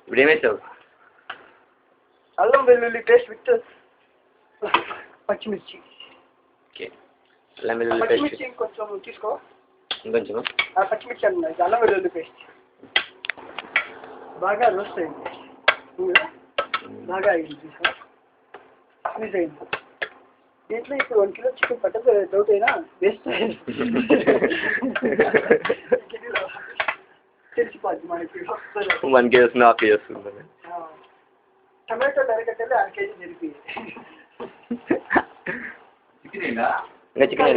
ఇప్పుడు ఏమేస్తావు? అల్లం వెల్లుల్లి పేస్ట్ విత్ పచ్చిమిర్చి. ఓకే, అల్లం వెల్లుల్లి పేస్ట్ ఇంకొంచెం తీసుకో. ఇంకొంచెం పచ్చిమిర్చి అన్నది అల్లం వెల్లుల్లి పేస్ట్ బాగా రోస్ట్ అయింది, బాగా అయింది. తీసుకో, స్క్వీజ్ అయింది. దీంట్లో ఇప్పుడు 1 కిలో చికెన్ పట్టదు, డౌట్ అయినా వేస్ట్ తెలిసిపోద్ది మనకి. 1 kg వస్తుంది, 1/2 kg వస్తుంది. టమాటో అరగట్టలే 1/2 kg జరిపి ఇంకా చికెన్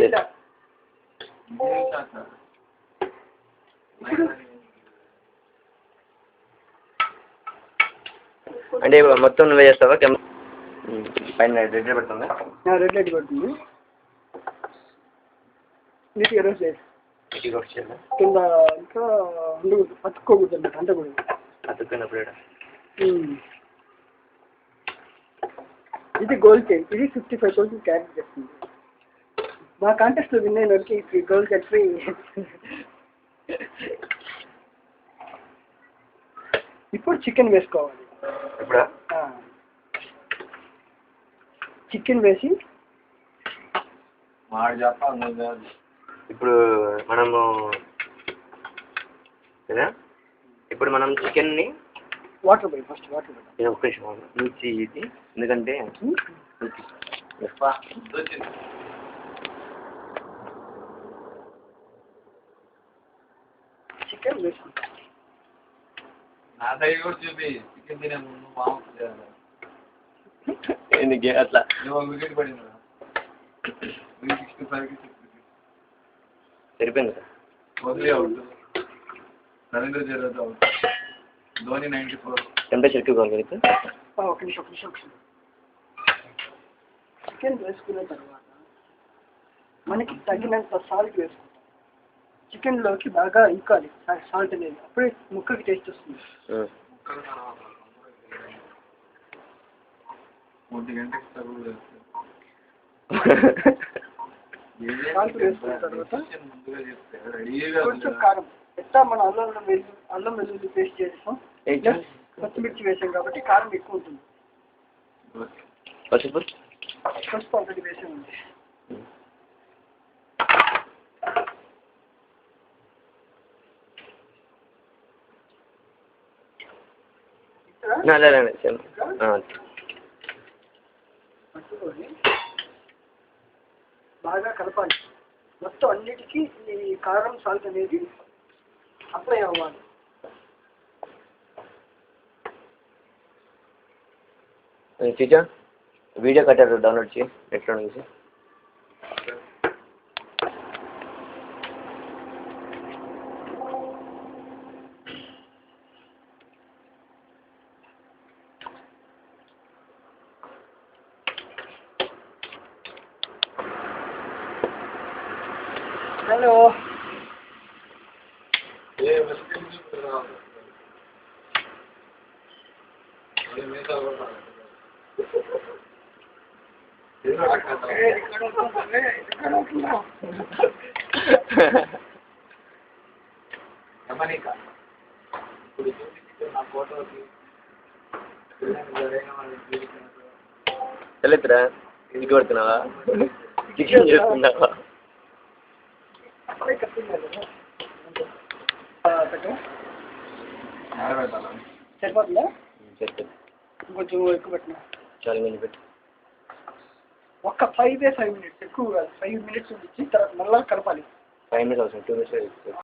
అంటే మొత్తం నువ్వే చేస్తావా? పైన రెడ్ లైట్ పెడుతుందా? రెడ్ లైట్ పడుతుంది. నీట్గా రోస్ట్ చేయాలి కింద, ఇంకా ఉండకూడదు, అతుక్కోకూడదు అన్నట్టు, అంటకూడదు. అతుక్కున్నప్పుడు ఇది గోల్డ్ చైన్, ఇది 55,000 క్యారెట్ చేస్తుంది. మా కాంటెస్ట్లో విన్ అయిన వాళ్ళకి గోల్డ్ కట్రీ. ఇప్పుడు చికెన్ వేసుకోవాలి. ఇప్పుడు చికెన్ వేసి ఇప్పుడు మనం చికెన్ని వాటర్ పోయి ఫస్ట్ వాటర్ పోయి ఒక్క నిమిషం నుంచి ఇది, ఎందుకంటే చికెన్ వేసుకుంటాం. అట్లా సరిపోయింది సార్. టెంపరేచర్ ఎక్కువ కావాలి కదా? ఒక నిమిషం. చికెన్ వేసుకున్న తర్వాత మనకి తగినంత సాల్ట్ వేసుకుంటాం. చికెన్లోకి బాగా ఇంకాలి సాల్ట్ అనేది, అప్పుడే ముక్కకి టేస్ట్ వస్తుంది. సాల్ట్ వేసుకున్న తర్వాత కొంచెం కారం, ఎట్లా మన అల్లం వెల్లుల్లి పేస్ట్ చేస్తాం, పచ్చిమిర్చి వేసాం కాబట్టి కారం ఎక్కువ ఉంటుంది. పసుపు ఆల్రెడీ వేసామండి. బాగా కలపాలి. మొత్తం అన్నిటికీ ఈ కారం సాల్ట్ అనేది అప్లై అవ్వాలి. వీడియో కట్టారు డౌన్లోడ్ చేయి నెట్లో నుంచి. హలో, తెలీదురా, ఇంటికి పడుతున్నావా? చికెన్ చేస్తున్నావా? సరిపోతుందా? కొంచెం ఎక్కువ పెట్టినా చాలా మంది పెట్టి ఒక్క 5 minutes ఎక్కువ కాదు, 5 minutes ఉంచి తర్వాత మళ్ళీ కలపాలి. 5 minutes అవసరం, 2 minutes.